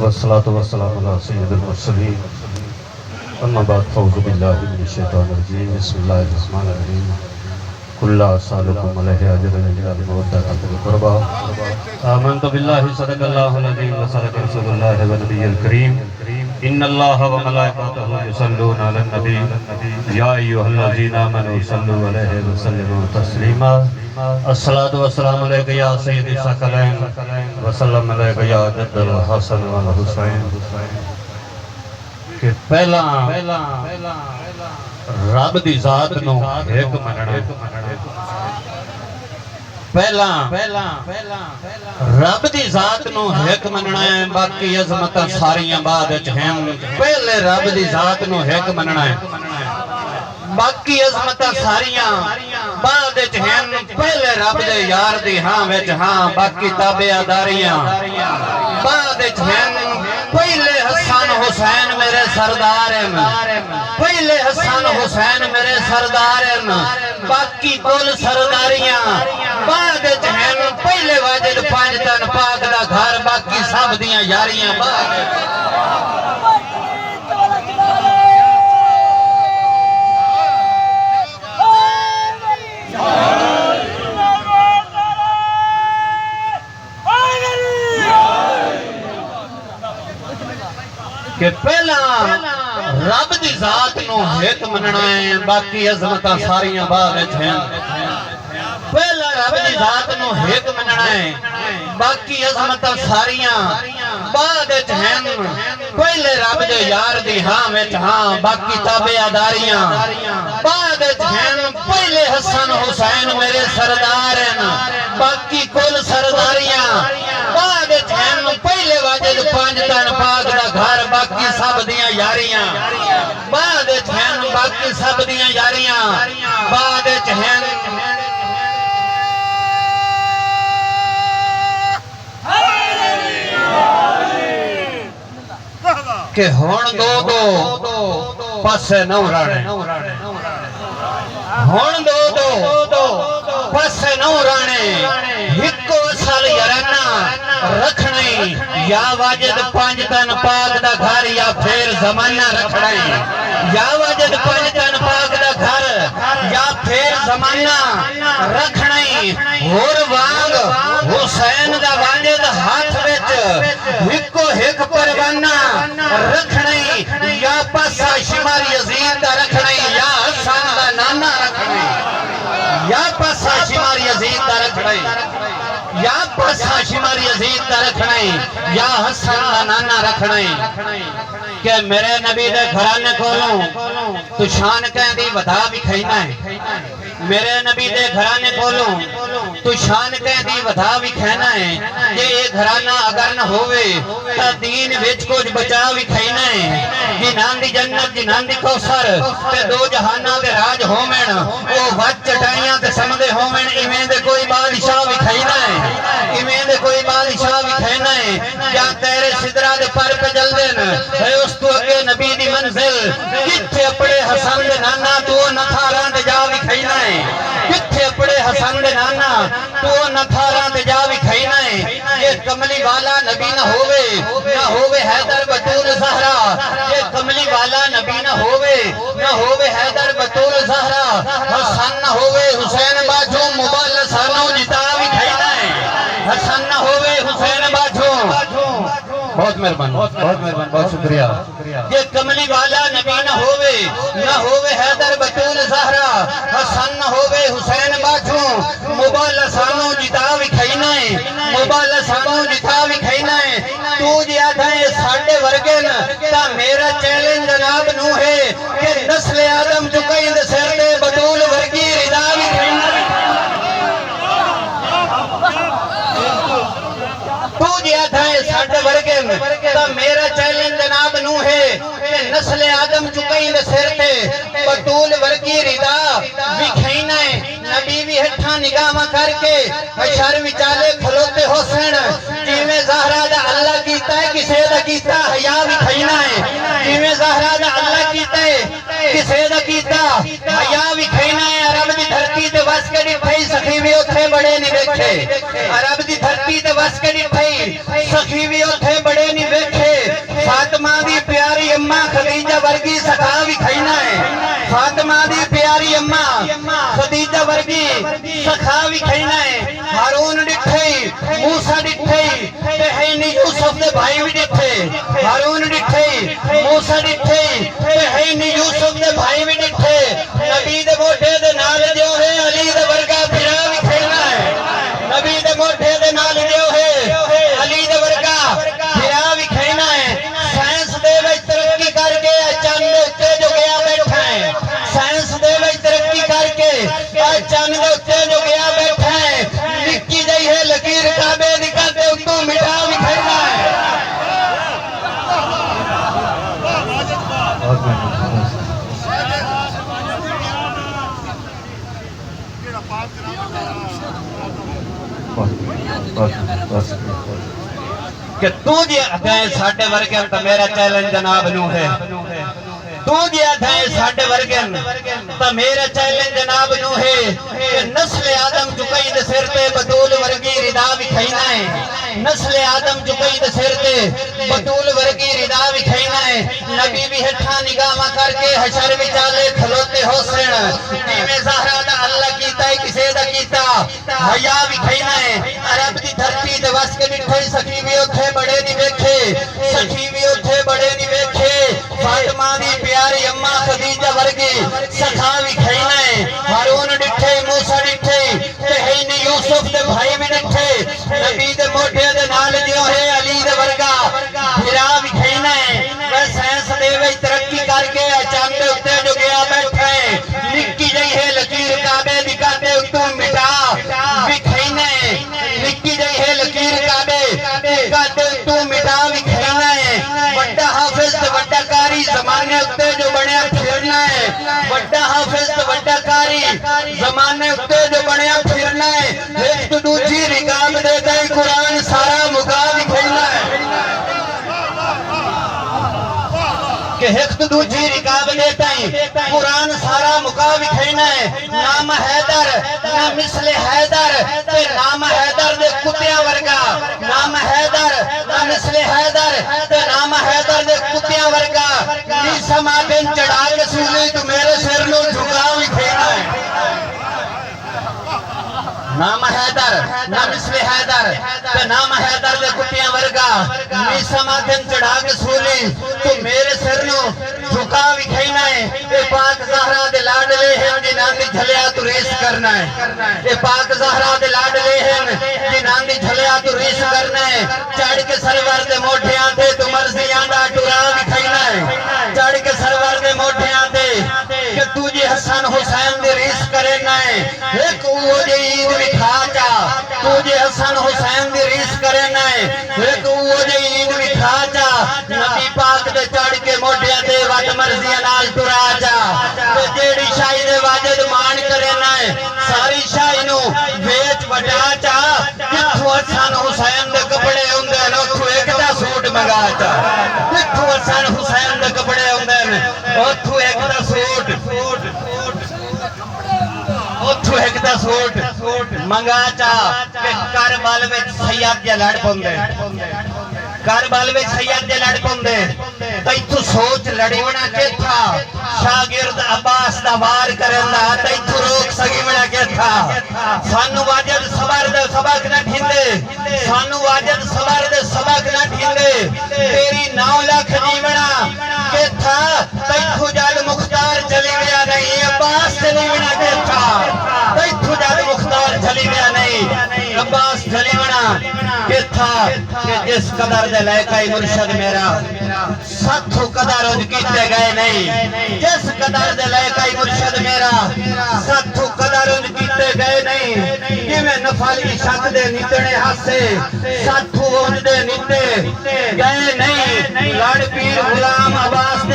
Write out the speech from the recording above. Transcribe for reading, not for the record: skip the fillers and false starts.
वस्सलातु वस्सलामु अला सय्यिदिल मुरसलीन अम्मा बाद फ़ऊज़ु बिल्लाहि मिनश शैतानिर रजीम बिस्मिल्लाहिर रहमानिर रहीम कुल्ला सालुकुम अलैहि अजरन इल्ला मवद्दतन फिल क़ुरबा आमनतु बिल्लाहि सदक़ल्लाहुल अज़ीम व सदक़ रसूलुल्लाहि व नबिय्युल करीम इन्नल्लाहा व मलाइकतहु युसल्लूना अलन नबी या अय्युहल्लज़ीना आमनू सल्लु अलैहि व सल्लिमू तस्लीमा अस्सलातु वस्सलामु अलैका या सय्यदी सकलैन व सल्लम अलैका या जद्दल हसन वल हुसैन कि पहला रब दी जात नूं एक मनना पहला रब दी जात नूं एक मनना है बाकी अज़मतां सारियां बाद विच हैं पहले रब दी जात नूं एक मनना है बाकी अज़मतां सारियां बाद विच हैं पहले रब दे यार दी हां विच हां बाकी ताबेदारियां बाद विच हैं पहले हसन हुसैन मेरे सरदार हैं पहले हसन हुसैन मेरे सरदार हैं बाकी कुल सरदारियां बाद विच हैं पहले वाजिद पंज तन पाक दा घर बाकी सब दियां यारियां बाद कि पहला रब दी जात नूं एक मनना है बाकी अज़मतां सारियां बाद विच हैं पहला रब दी जात नूं एक मनना है बाकी अज़मतां सारियां बाद विच हैं पहले रब दे यार दी हां विच हां बाकी ताबेदारियां बाद विच हैं पहले हसन हुसैन मेरे सरदार हैं बाकी कुल सरदारियां बाद विच हैं पहले वाजिद पंज तन पाक दा घर बाकी सब दियां यारियां बाद विच हैं बाकी सब दियां यारियां बाद विच हैं कि हुण दो पासे नौ राणे हुण दो पासे नौ राणे इको असल याराना रखना या वाजिद पंज तन पाक दा घर या फिर जमाना रखना या वाजिद पंज तन पाक दा घर या फिर जमाना रखना होर वांग हुसैन दा वाजिद हाथ विच इको एक परवाना रखना या पासा शिमार यजीद दा रखना या हसन दा नाना रखना या पासा शिमार यजीद दा रखना या पासा शिमार यजीद दा रखना या हसन दा नाना रखना कि मेरे नबी दे घराने कोलों तू शान कहंदी वधा विखाईना है मेरे नबी दे घराने कोलों तू शान कहंदी वधा विखाना है कि ये घराना अगर न होवे ता दीन विच कुछ बचा विखाईना है जिन्हां दी जन्नत जिन्हां दी कौसर ते दो जहानां दे राज होवेन ओ वच चटाइयां ते समदे होवेन इवें दे कोई बादशाह विखाईना है इवें दे कोई बादशाह विखाईना है या तेरे सिदरा दे पर पे जलदे न उस तो अगे नबी दी मंजिल किथे अपने हसन दे नाना तू नथारां ते जा विखाईना है किथे अपने हसन दे नाना तू नथारां ते जा विखाईना है ये कमली वाला नबी ना होवे हैदर बतूल ज़हरा ये कमली वाला नबी ना होवे हैदर बतूल ज़हरा हसन ना होवे हुसैन बाजू मुबाल सानो जिता विखाईना है हसन ना होवे हुसैन बाजू बहुत मेहरबान बहुत शुक्रिया ये कमली वाला नबी न होवे हैदर बतूल ज़हरा हसन न होवे हुसैन बाजू मुबाल सानो जिता विखाईना है मुबाल सानो जिता विखाईना है तू जिया था साडे वर्गे न ता मेरा चैलेंज जनाब नू है कि नस्ल आदम चुकाई दे सिर ते बतूल वर्गी रिदा विखाईना तू जिया था साडे वर्गे ता मेरा चैलेंज जनाब नू है कि नस्ल आदम चुकाई दे सिर ते बतूल वर्गी रिदा विखाईना है नबी भी हठा निगाह करके हशर विचाले खलोते हुसैन जिवें ज़हरा दा अल्लाह कीता है किसे दा कीता हया विखाईना है जिवें ज़हरा दा अल्लाह कीता है किसे दा कीता हया विखाईना है अरब दी धरती ते वस के दी सखी भी उथे बड़े नहीं देखे अरब दी धरती ते वस के दी वर्गी सखा भी कहना है हारून डिठे मूसा डिठे ते है नी यूसुफ दे भाई भी डिठे हारून डिठे मूसा डिठे ते है नी यूसुफ दे भाई भी डिठे नबी दे मोढे दे नाल जो है अली दे वर्गा फिरा भी खेलना है नबी दे मोढे दे नाल जो है अली दे वर्गा फिरा भी खेलना है साइंस दे विच तरक्की करके चंद दे उत्ते जो गया बैठा है साइंस दे विच तरक्की करके चंद दे उत्ते जो गया बैठा है निक्की जही है लकीर काबे दी करते उत्तों मिठा भी खेलना है कि तू जी अध्याय साढ़े वर्गे तो मेरा चैलेंज जनाब नू है तू जी अध्याय साढ़े वर्गे तो मेरा चैलेंज जनाब नू है कि नस्ल आदम चुकई दे सिर ते बतूल वर्गी रिदा भी खैना है नस्ल आदम चुकई दे सिर ते बतूल वर्गी रिदा भी खैना है नबी भी हेठा निगाह करके हशर विचाले खलोते होसन जिवें ज़हरा दा अल्लाह कीता है किसे दा कीता हया भी खैना है अरब दी धरती ते वस के डिठे सखी भी उथे बड़े नहीं वेखे सखी भी उथे बड़े नहीं वेखे फातिमा दी प्यारी अम्मा खदीजा वर्गी सखा भी खैना है हारून डिठे मूसा डिठे ते है नी यूसुफ दे भाई भी डिठे नबी दे मोढे दे नाल जो है अली दे वर्गा फिरा भी खैना है वह साइंस दे विच तरक्की करके चंद दे उत्ते जो गया बैठा है निक्की जही है लकीर काबे दी करते उत्तों मिटा भी खैना है निक्की जही है लकीर काबे करते उत्तों मिटा भी खैना है बड़ा हाफिज ते बड़ा कारी जमाने उत्ते जो बनया फिरना है बड़ा हाफिज ते बड़ा कारी जमाने उत्ते जो बनया फिरना है एक तो दूजी रिकाब देता है कुरान सारा मुका भी खैना है कि एक तो दूजी रिकाब देता है कुरान सारा मुका भी खैना है नाम हैदर ना मिसले हैदर ते नाम हैदर दे कुत्तिया वर्गा नाम हैदर ना मिसले हैदर ते नाम हैदर दे कुत्तिया वर्गा नी समा बिन चढ़ा के सूली तू मेरे सिर नु झुका भी खैना है नाम हैदर ना मिसले हैदर ते नाम हैदर दे कुत्तिया वर्गा नी समा बिन चढ़ा के सूली तू मेरे सिर नु झुका भी खैना है ये पाक ज़हरा दे लाडले हैं जिन्हां दी झलिया तू रीस करना है ये पाक ज़हरा दे लाडले हैं जिन्हां दी झलिया तू रीस करना है चढ़ के सरवर दे मोढियां ते तू मर्जियां दा टुरा भी खैना है चढ़ के सरवर दे मोढियां ते कि तू जी हसन हुसैन दी रीस करना है एक वो जे ईद भी खा जा तू जी हसन हुसैन दी रीस करना है एक वो जे ईद भी खा जा नबी पाक दे चढ़ के मोढियां ते वड मर्जियां नाल टुरा जा ते जेड़ी शाही दे वाजिद मान करना है सारी शाही नु वेच वटा जा जिथों हसन हुसैन दे कपड़े हुंदे ने उथों एक दा सूट मंगा जा जिथों हसन हुसैन दे कपड़े हुंदे ने उथों एक दा सूट उथों एक दा सूट मंगा चा कि करबल विच सैयद जे लड़ पौंदे करबल विच सैयद जे लड़ पौंदे ते इथों सोच लड़ीवना के था शागिर्द अब्बास दा वार करंदा ते इथों रोक सकीवना के था सानू वाजिद सबर दे सबक ना ठिंदे सानू वाजिद सबर दे सबक ना ठिंदे तेरी 9 लाख जीवना के था ते इथों जद मुख्तार चली गया नहीं अब्बास चली गया के था ते इथों जद मुख्तार चली गया नहीं अब्बास चली गया के था कि जिस कदर दे लायक मुर्शद मेरा साथों कदर उज कीते गए नहीं जिस कदर दे लायक मुर्शद मेरा साथों कदर उज कीते गए नहीं जिवें नफल इशक दे नितने हासे साथों उज दे निते गए नहीं लड़ पीर गुलाम अब्बास